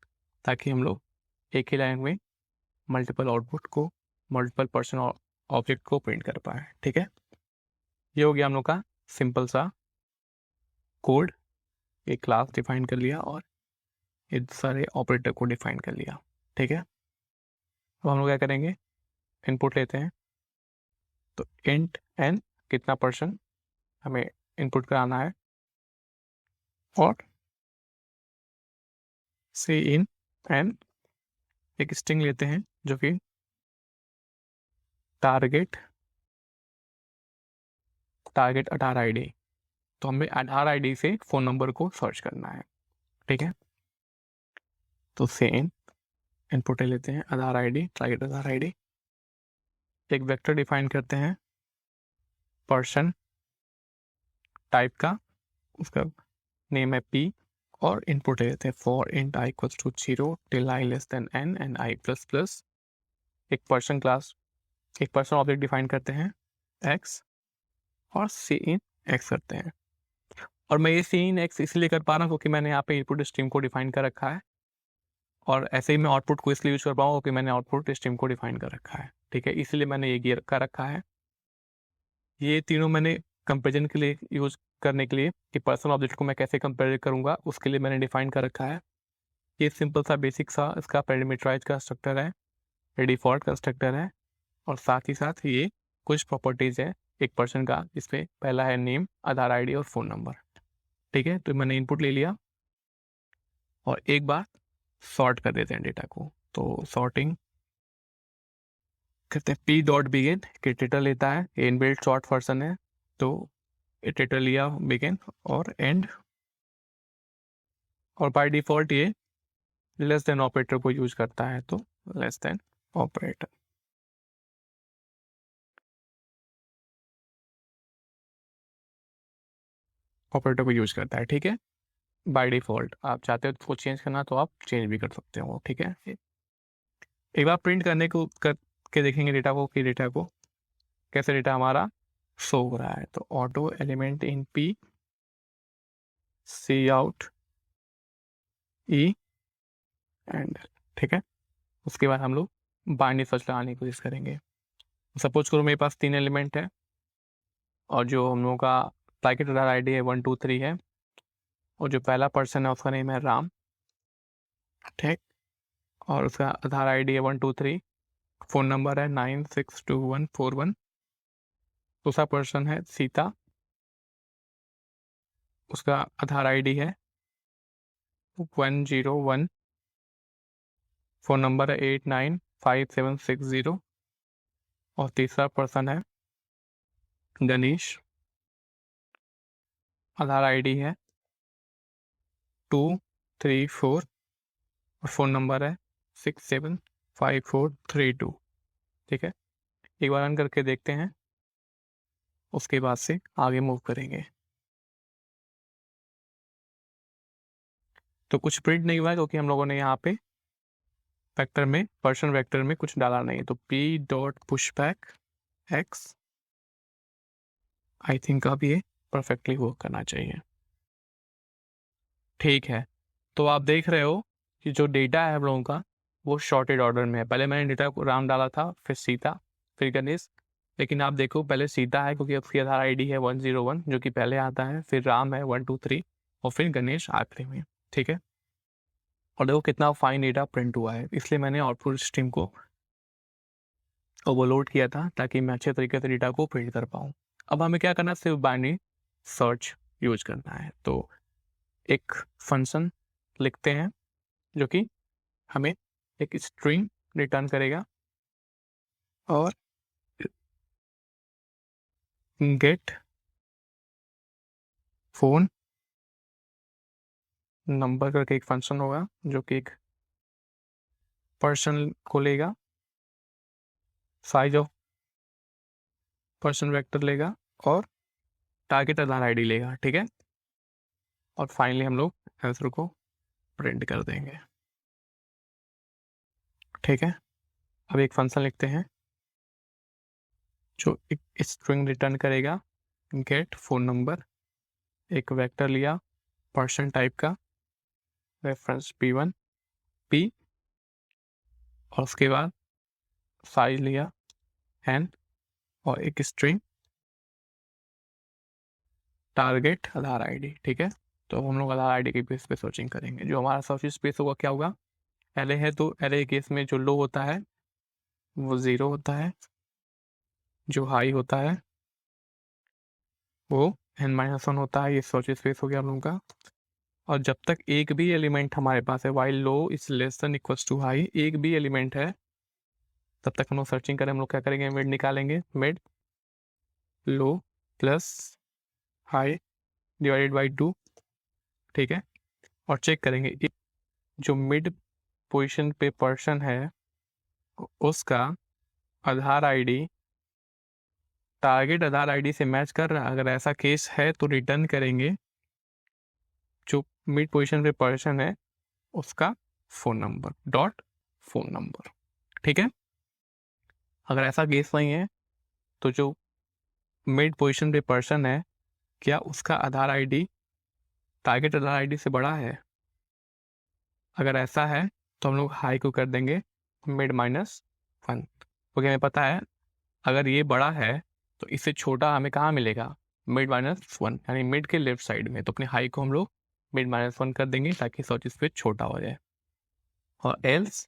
ताकि हम लोग एक ही लाइन में मल्टीपल आउटपुट को, मल्टीपल पर्सन ऑब्जेक्ट को प्रिंट कर पाए। ठीक है, ये हो गया हम लोग का सिंपल सा कोड। एक क्लास डिफाइन कर लिया और ये सारे ऑपरेटर को डिफाइन कर लिया। ठीक है, तो हम लोग क्या करेंगे, इनपुट लेते हैं, तो इंट एन कितना % हमें इनपुट कराना है, और सी इन एन एक स्ट्रिंग लेते हैं जो कि टारगेट आधार आईडी, तो हमें आधार आईडी से फ़ोन नंबर को सर्च करना है, ठीक है। तो से इनपुट लेते हैं आधार आईडी, टारगेट आधार आईडी, एक वेक्टर डिफाइन करते हैं पर्सन टाइप का, उसका नेम है पी, और इनपुट लेते हैं for int i equals to 0 till i less than n and i plus plus, एक पर्सन क्लास, एक पर्सन ऑब्जेक्ट डिफाइन करते हैं एक्स, और सी इन एक्स करते हैं। और मैं ये सी इन एक्स इसलिए कर पा रहा हूँ क्योंकि मैंने यहाँ पे इनपुट स्ट्रीम को डिफाइन कर रखा है, और ऐसे ही मैं आउटपुट को इसलिए यूज कर पाऊँ क्योंकि मैंने आउटपुट स्ट्रीम को डिफाइन कर रखा है, ठीक है, इसलिए मैंने ये गियर कर रखा है। ये तीनों मैंने कंपेरिजन के लिए यूज करने के लिए कि पर्सन ऑब्जेक्ट को मैं कैसे कंपेयर करूँगा उसके लिए मैंने डिफाइन कर रखा है। ये सिंपल सा बेसिक सा इसका पैरामीटराइज कंस्ट्रक्टर है, ये डिफॉल्ट कंस्ट्रक्टर है, और साथ ही साथ ये कुछ प्रॉपर्टीज़ है एक पर्सन का, इसमें पहला है नेम, आधार आईडी और फ़ोन नंबर, ठीक है। तो मैंने इनपुट ले लिया, और एक बार सॉर्ट कर देते हैं डेटा को, तो सॉर्टिंग करते हैं पी डॉट बिगिन, कि डेटा लेता है, इनबिल्ट सॉर्ट फंक्शन है, तो डेटा लिया बिगिन और एंड, और बाय डिफॉल्ट ये लेस देन ऑपरेटर को यूज करता है, तो लेस देन ऑपरेटर, ऑपरेटर को यूज करता है, ठीक है, बाय डिफॉल्ट। आप चाहते हो उसको चेंज करना तो आप चेंज भी कर सकते हो, ठीक है। एक बार प्रिंट करने को करके देखेंगे डेटा को कि डेटा को कैसे डेटा हमारा शो हो रहा है, तो auto element in p cout e end, ठीक है। उसके बाद हम लोग बाइनरी सर्च लगाने की कोशिश करेंगे। सपोज करो मेरे पास 3 एलिमेंट है, और जो हम लोगों का पैकेट आधार आईडी है 1 2 3 है, और जो पहला पर्सन है उसका नेम है राम, ठीक, और उसका आधार आईडी है 1 2 3, फ़ोन नंबर है 962141, दूसरा पर्सन है सीता, उसका आधार आईडी है 101, फ़ोन नंबर है 895760, और तीसरा पर्सन है गणेश, आधार आईडी है 234, और फ़ोन नंबर है 675432, ठीक है। एक बार रन करके देखते हैं, उसके बाद से आगे मूव करेंगे। तो कुछ प्रिंट नहीं हुआ है क्योंकि हम लोगों ने यहाँ पे वेक्टर में, पर्सन वेक्टर में कुछ डाला नहीं है, तो p dot push back x, I think अब ये परफेक्टली वर्क करना चाहिए, ठीक है। तो आप देख रहे हो कि जो डेटा है हम लोगों का वो शॉर्टेड ऑर्डर में है। पहले मैंने डेटा को राम डाला था, फिर सीता, फिर गणेश, लेकिन आप देखो पहले सीता है क्योंकि उसकी आधार आईडी है 101 जो कि पहले आता है, फिर राम है 1 2 3, और फिर गणेश आखिरी में, ठीक है। और देखो कितना फाइन डेटा प्रिंट हुआ है, इसलिए मैंने आउटपुट स्ट्रीम को ओवरलोड किया था ताकि मैं अच्छे तरीके से डेटा को प्रिंट कर पाऊँ। अब हमें क्या करना है, सिर्फ बाइनरी सर्च यूज करना है। तो एक फंक्शन लिखते हैं जो कि हमें एक स्ट्रिंग रिटर्न करेगा, और गेट फोन नंबर करके एक फंक्शन होगा जो कि एक पर्सन को लेगा, साइज ऑफ पर्सन वेक्टर लेगा, और टारगेट आधार आईडी लेगा, ठीक है। और फाइनली हम लोग आंसर को प्रिंट कर देंगे, ठीक है। अब एक फंक्शन लिखते हैं जो एक स्ट्रिंग रिटर्न करेगा, गेट फोन नंबर, एक वेक्टर लिया पर्सन टाइप का, रेफरेंस p1 p, और उसके बाद साइज लिया n, और एक स्ट्रिंग टारगेट आधार आईडी, ठीक है। तो हम लोग आधार आईडी के बेस पे सर्चिंग करेंगे। जो हमारा सर्च स्पेस होगा क्या होगा, एरे है तो एरे केस में जो लो होता है वो 0 होता है, जो हाई होता है वो n-1 होता है। ये सर्च स्पेस हो गया हम लोगों का। और जब तक एक भी एलिमेंट हमारे पास है, while low is less than equals to high, एक भी एलिमेंट है तब तक हम लोग सर्चिंग करें, हम लोग क्या करेंगे, मिड निकालेंगे, mid low plus high divided by 2, ठीक है। और चेक करेंगे जो मिड पोजीशन पे पर्सन है उसका आधार आईडी टारगेट आधार आईडी से मैच कर रहा है। अगर ऐसा केस है तो रिटर्न करेंगे जो मिड पोजीशन पे पर्सन है उसका phone number dot phone number, ठीक है। अगर ऐसा केस नहीं है तो जो मिड पोजीशन पे पर्सन है क्या उसका आधार आईडी टारगेट आधार आईडी से बड़ा है। अगर ऐसा है तो हम लोग हाई को कर देंगे मिड -1, क्योंकि हमें पता है अगर ये बड़ा है तो इससे छोटा हमें कहाँ मिलेगा, मिड -1 यानी मिड के लेफ्ट साइड में। तो अपने हाई को हम लोग मिड -1 कर देंगे ताकि सर्च स्पेस छोटा हो जाए। और एल्स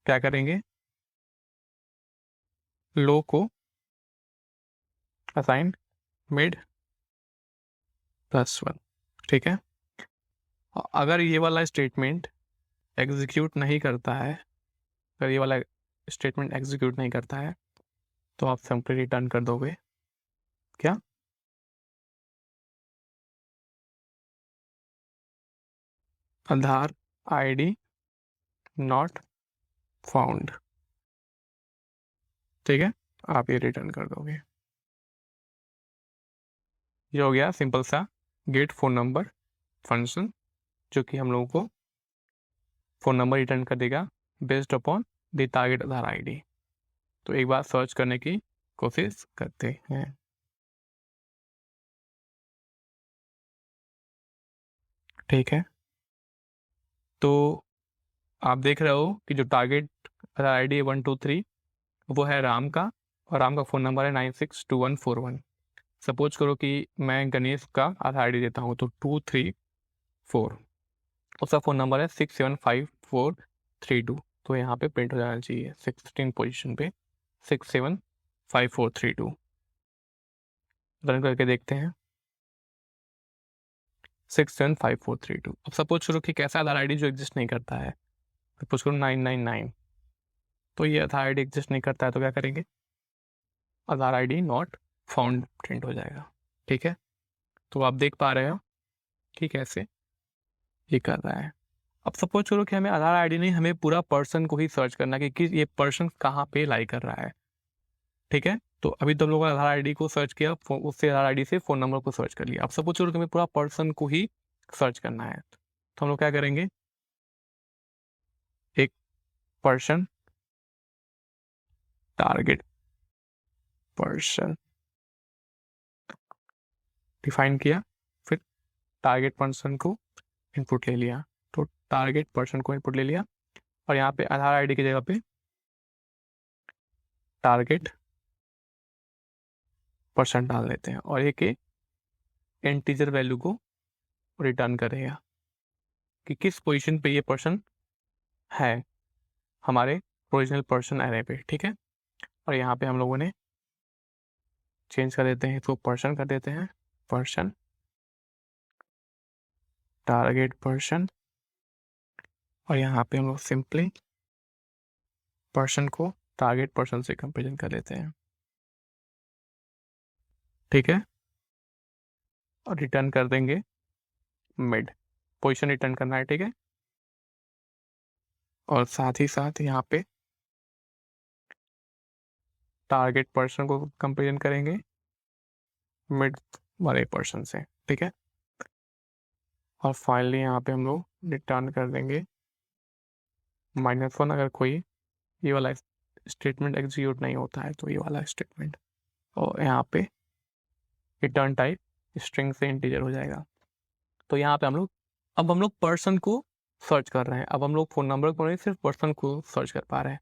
क्या करेंगे, लो को असाइन मिड +1, ठीक है। अगर ये वाला स्टेटमेंट एग्जीक्यूट नहीं करता है, अगर ये वाला स्टेटमेंट एग्जीक्यूट नहीं करता है तो आप सिंपली रिटर्न कर दोगे क्या, आधार आईडी नॉट फाउंड, ठीक है। आप ये रिटर्न कर दोगे। ये हो गया सिंपल सा गेट फोन नंबर फंक्शन, जो कि हम लोगों को फ़ोन नंबर रिटर्न कर देगा based upon the target Aadhaar ID. तो एक बार सर्च करने की कोशिश करते हैं। ठीक है, तो आप देख रहे हो कि जो टारगेट आधार आईडी 123 वो है राम का, और राम का फ़ोन नंबर है 962141। सपोज करो कि मैं गणेश का आधार आईडी देता हूँ तो 234, उसका फ़ोन नंबर है 675432। तो यहाँ पे प्रिंट हो जाना चाहिए 16 पोजीशन पे 675432। रन करके देखते हैं 675432। अब सपोज करो कि कैसा आधार आईडी जो एग्जिस्ट नहीं करता है, सपोज करो 999, तो ये आधार आईडी एग्जिस्ट नहीं करता है तो क्या करेंगे, आधार आईडी नॉट फाउंड प्रिंट हो जाएगा, ठीक है। तो आप देख पा रहे हो कि कैसे ये कर रहा है। अब सपोज करो कि हमें आधार आईडी नहीं, हमें पूरा पर्सन को ही सर्च करना है कि ये पर्सन कहाँ पे लाई कर रहा है, ठीक है। तो अभी तो हम लोगों ने आधार आईडी को सर्च किया, उससे आधार आईडी से फ़ोन नंबर को सर्च कर लिया। अब सपोज करो कि हमें पूरा पर्सन को ही सर्च करना है तो हम लोग क्या करेंगे, एक पर्सन टारगेट पर्सन डिफाइन किया, फिर टारगेट पर्सन को इनपुट ले लिया, तो टारगेट पर्सन को इनपुट ले लिया और यहाँ पे आधार आईडी की जगह पे टारगेट पर्सन डाल देते हैं और एक इंटीजर वैल्यू को रिटर्न करेगा कि किस पोजीशन पे ये पर्सन है हमारे ओरिजिनल पर्सन एरे पे, ठीक है। और यहाँ पे हम लोगों ने चेंज कर देते हैं, इसको पर्सन कर देते हैं, पर्सन टारगेट पर्सन, और यहाँ पे हम लोग सिंपली पर्सन को टारगेट पर्सन से कंपेरिजन कर लेते हैं, ठीक है। और रिटर्न कर देंगे मिड पोजीशन रिटर्न करना है, ठीक है। और साथ ही साथ यहाँ पे टारगेट पर्सन को कंपेरिजन करेंगे मिड वाले पर्सन से, ठीक है। और फाइनली यहाँ पे हम लोग रिटर्न कर देंगे -1 अगर कोई ये वाला स्टेटमेंट एग्जीक्यूट नहीं होता है तो ये वाला स्टेटमेंट, और यहाँ पे रिटर्न टाइप स्ट्रिंग से इंटीजर हो जाएगा। तो यहाँ पे अब हम लोग पर्सन को सर्च कर रहे हैं, अब हम लोग फ़ोन नंबर को नहीं सिर्फ पर्सन को सर्च कर पा रहे हैं।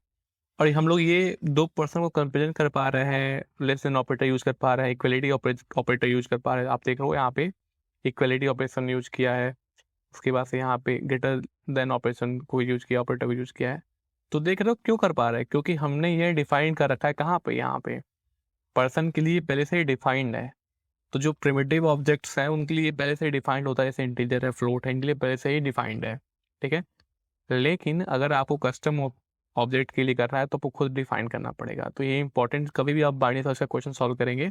और हम लोग ये दो पर्सन को कंपेरिजन कर पा रहे हैं, लेस देन ऑपरेटर यूज कर पा रहे हैं, इक्वलिटी ऑपरेटर यूज कर पा रहे हैं। आप देख रहे हो यहाँ पे इक्वलिटी ऑपरेशन यूज किया है, उसके बाद से यहाँ पे ग्रेटर देन ऑपरेशन को यूज किया, ऑपरेटर को यूज किया है। तो देख रहे हो क्यों कर पा रहे हैं, क्योंकि हमने ये डिफाइन कर रखा है कहाँ पे, यहाँ पे पर्सन के लिए पहले से ही डिफाइंड है। तो जो प्रिमिटिव ऑब्जेक्ट्स हैं उनके लिए पहले से ही डिफाइंड होता है, जैसे इंटीजर है, फ्लोट है, इनके लिए पहले से ही डिफाइंड है, ठीक है। लेकिन अगर आपको कस्टम ऑब्जेक्ट के लिए करना है तो आपको खुद डिफाइन करना पड़ेगा। तो ये इंपॉर्टेंट, कभी भी आप बाइनरी सर्च का क्वेश्चन सॉल्व करेंगे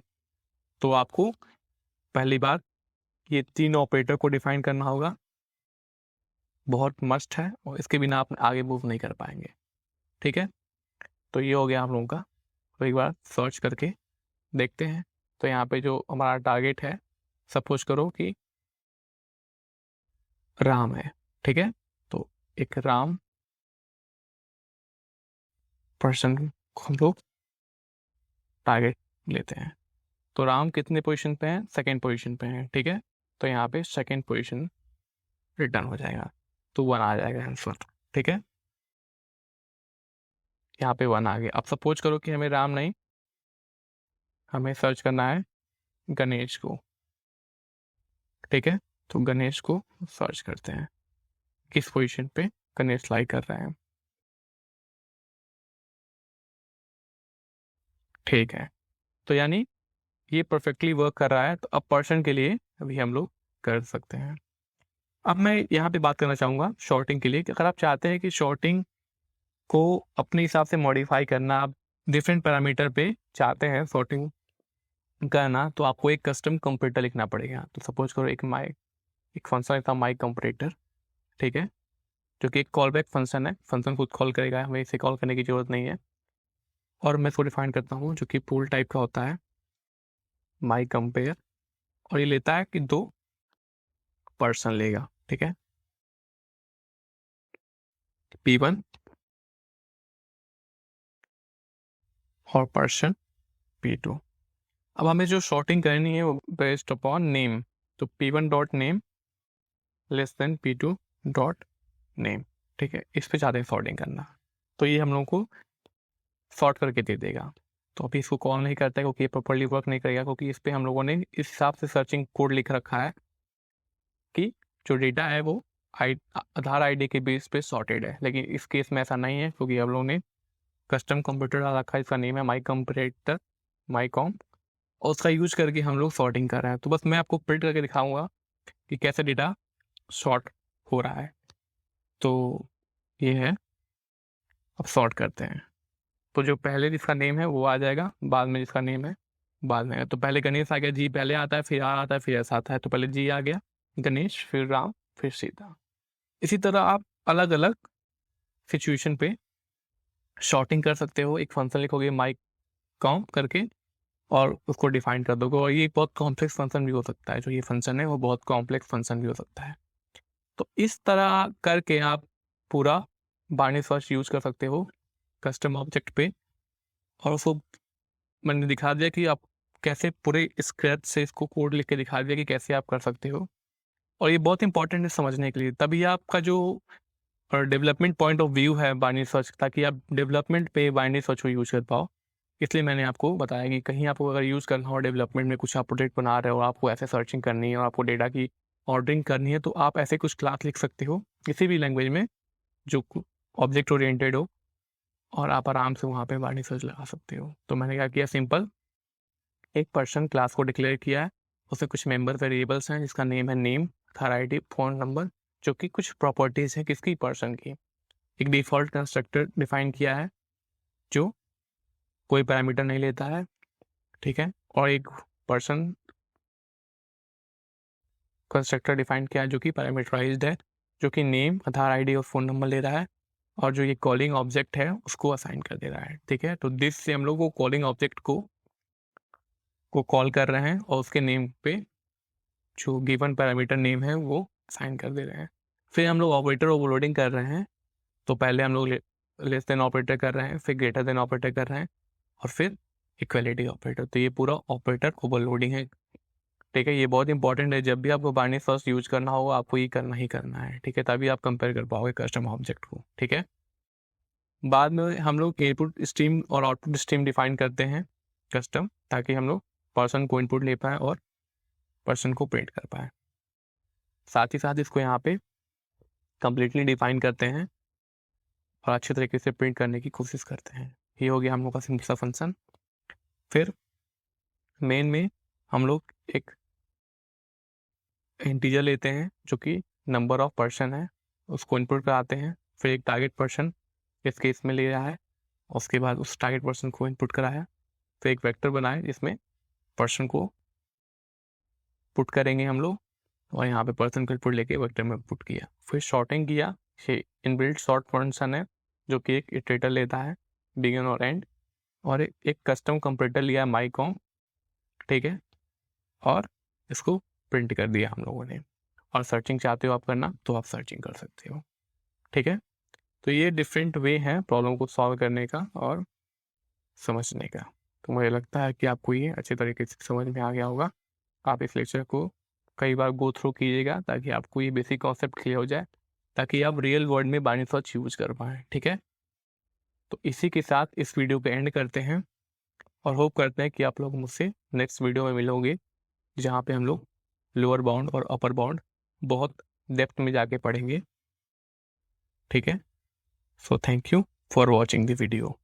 तो आपको पहली बार ये 3 ऑपरेटर को डिफाइन करना होगा, बहुत मस्ट है, और इसके बिना आप आगे मूव नहीं कर पाएंगे, ठीक है। तो ये हो गया आप लोगों का। तो एक बार सर्च करके देखते हैं। तो यहाँ पे जो हमारा टारगेट है, सपोज करो कि राम है, ठीक है। तो एक राम पर्सन को हम लोग टारगेट लेते हैं। तो राम कितने पोजीशन पे हैं, सेकेंड पोजीशन पे हैं, ठीक है। तो यहाँ पे सेकेंड पोजीशन रिटर्न हो जाएगा, तो 1 आ जाएगा आंसर, ठीक है। यहाँ पे 1 आ गया। अब सपोज करो कि हमें राम नहीं, हमें सर्च करना है गणेश को, ठीक है। तो गणेश को सर्च करते हैं, किस पोजीशन पे गणेश लाई कर रहे हैं, ठीक है। तो यानी ये परफेक्टली वर्क कर रहा है। तो अब पर्सन के लिए अभी हम लोग कर सकते हैं। अब मैं यहाँ पे बात करना चाहूँगा शॉर्टिंग के लिए, कि अगर आप चाहते हैं कि शॉर्टिंग को अपने हिसाब से मॉडिफाई करना, आप डिफरेंट पैरामीटर पे चाहते हैं शॉर्टिंग करना, तो आपको एक कस्टम कंपैरेटर लिखना पड़ेगा। तो सपोज करो एक फंक्शन था माई कंपैरेटर, ठीक है, जो कि एक कॉल बैक फंक्शन है, फंक्शन खुद कॉल करेगा, हमें इसे कॉल करने की जरूरत नहीं है। और मैं इसको डिफाइन करता हूँ, जो कि पूल टाइप का होता है, माई कंपेयर, और ये लेता है कि 2 पर्सन लेगा, ठीक है, P1 और पर्सन P2। अब हमें जो शॉर्टिंग करनी है वो बेस्ड अपॉन नेम। तो P1 dot name less than P2 dot name, ठीक है, इस पे चाहते हैं शॉर्टिंग करना। तो ये हम लोग को शॉर्ट करके दे देगा। तो अभी इसको कॉल नहीं करता है क्योंकि ये प्रॉपरली वर्क नहीं करेगा, क्योंकि इस पे हम लोगों ने इस हिसाब से सर्चिंग कोड लिख रखा है कि जो डेटा है वो आधार आईडी के बेस पे सॉर्टेड है। लेकिन इस केस में ऐसा नहीं है, क्योंकि हम लोगों ने कस्टम कंप्यूटर डाल रखा है, इसका नेम है माई कंपरेटर, माई कॉम, और उसका यूज करके हम लोग सॉर्टिंग कर रहे हैं। तो बस मैं आपको प्रिंट करके दिखाऊंगा कि कैसे डेटा सॉर्ट हो रहा है। तो ये है, अब सॉर्ट करते हैं। तो जो पहले जिसका नेम है वो आ जाएगा, बाद में जिसका नेम है बाद में। तो पहले गणेश आ गया, जी पहले आता है, फिर आर आता है, फिर एस आता है। तो पहले जी आ गया, गणेश, फिर राम, फिर सीता। इसी तरह आप अलग अलग सिचुएशन पे शॉर्टिंग कर सकते हो। एक फंक्शन लिखोगे माई कॉम करके और उसको डिफाइन कर दोगे, और ये बहुत कॉम्प्लेक्स फंक्शन भी हो सकता है। जो ये फंक्शन है वो बहुत कॉम्प्लेक्स फंक्शन भी हो सकता है। तो इस तरह करके आप पूरा बाइनरी सर्च यूज कर सकते हो कस्टम ऑब्जेक्ट पे, और उसको मैंने दिखा दिया कि आप कैसे पूरे स्क्रैच से इसको कोड लिख के दिखा दिया कि कैसे आप कर सकते हो। और ये बहुत इंपॉर्टेंट है समझने के लिए, तभी आपका जो डेवलपमेंट पॉइंट ऑफ व्यू है बाइनरी सर्च, ताकि आप डेवलपमेंट पे बाइनरी सर्च को यूज कर पाओ। इसलिए मैंने आपको बताया कि कहीं आपको अगर यूज़ करना हो डेवलपमेंट में, कुछ आप प्रोजेक्ट बना रहे हो और आपको ऐसे सर्चिंग करनी है और आपको डेटा की ऑर्डरिंग करनी है, तो आप ऐसे कुछ क्लास लिख सकते हो किसी भी लैंग्वेज में जो ऑब्जेक्ट ओरिएंटेड हो, और आप आराम से वहाँ पे बाइनरी सर्च लगा सकते हो। तो मैंने क्या किया, सिंपल एक पर्सन क्लास को डिक्लेयर किया है, उसमें कुछ मेंबर वेरिएबल्स हैं जिसका नेम है name, Thar ID, phone number, जो कि कुछ प्रॉपर्टीज़ है किसकी, पर्सन की। एक डिफ़ॉल्ट कंस्ट्रक्टर डिफाइन किया है जो कोई पैरामीटर नहीं लेता है, ठीक है, और एक पर्सन कंस्ट्रक्टर डिफाइन किया है जो कि पैरामीटराइज्ड है, जो कि नेम, आधार आईडी और फ़ोन नंबर ले रहा है, और जो ये कॉलिंग ऑब्जेक्ट है उसको असाइन कर दे रहा है, ठीक है। तो दिस से हम लोग वो कॉलिंग ऑब्जेक्ट को कॉल कर रहे हैं और उसके नेम पे जो गिवन पैरामीटर नेम है वो असाइन कर दे रहे हैं। फिर हम लोग ऑपरेटर ओवरलोडिंग कर रहे हैं। तो पहले हम लोग लेस देन ऑपरेटर कर रहे हैं, फिर ग्रेटर देन ऑपरेटर कर रहे हैं, और फिर इक्वलिटी ऑपरेटर। तो ये पूरा ऑपरेटर ओवरलोडिंग है, ठीक है। ये बहुत इंपॉर्टेंट है, जब भी आपको बाइनरी सर्च यूज करना होगा आपको ये करना ही करना है, ठीक है, तभी आप कंपेयर कर पाओगे कस्टम ऑब्जेक्ट को, ठीक है। बाद में हम लोग इनपुट स्ट्रीम और आउटपुट स्ट्रीम डिफाइन करते हैं कस्टम, ताकि हम लोग पर्सन को इनपुट ले पाए और पर्सन को प्रिंट कर पाए। साथ ही साथ इसको यहाँ पे कंप्लीटली डिफाइन करते हैं और अच्छे तरीके से प्रिंट करने की कोशिश करते हैं। ये हो गया हम लोग का सिंपल सा फंक्शन। फिर मेन में हम लोग एक इंटीजर लेते हैं जो कि नंबर ऑफ पर्सन है, उसको इनपुट कराते हैं। फिर एक टारगेट पर्सन इस केस में ले रहा है, उसके बाद उस टारगेट पर्सन को इनपुट कराया। फिर एक वेक्टर बनाए जिसमें पर्सन को पुट करेंगे हम लोग, और यहाँ पे पर्सन का इनपुट लेके वेक्टर में पुट किया। फिर शॉर्टिंग किया, ये इनबिल्ट शॉर्ट फंक्शन है जो कि एक इटरेटर लेता है, बिगिन और एंड, और एक कस्टम कंपैरेटर लिया माईकॉम, ठीक है, और इसको प्रिंट कर दिया हम लोगों ने। और सर्चिंग चाहते हो आप करना तो आप सर्चिंग कर सकते हो, ठीक है। तो ये डिफरेंट वे हैं प्रॉब्लम को सॉल्व करने का और समझने का। तो मुझे लगता है कि आपको ये अच्छे तरीके से समझ में आ गया होगा। आप इस लेक्चर को कई बार गो थ्रू कीजिएगा ताकि आपको ये बेसिक कॉन्सेप्ट क्लियर हो जाए, ताकि आप रियल वर्ल्ड में बाइनरी सर्च यूज कर पाएँ, ठीक है। तो इसी के साथ इस वीडियो को एंड करते हैं और होप करते हैं कि आप लोग मुझसे नेक्स्ट वीडियो में मिलोगे, जहाँ पे हम लोग लोअर बाउंड और अपर बाउंड बहुत डेप्थ में जाके पढ़ेंगे, ठीक है। So thank you for watching the video.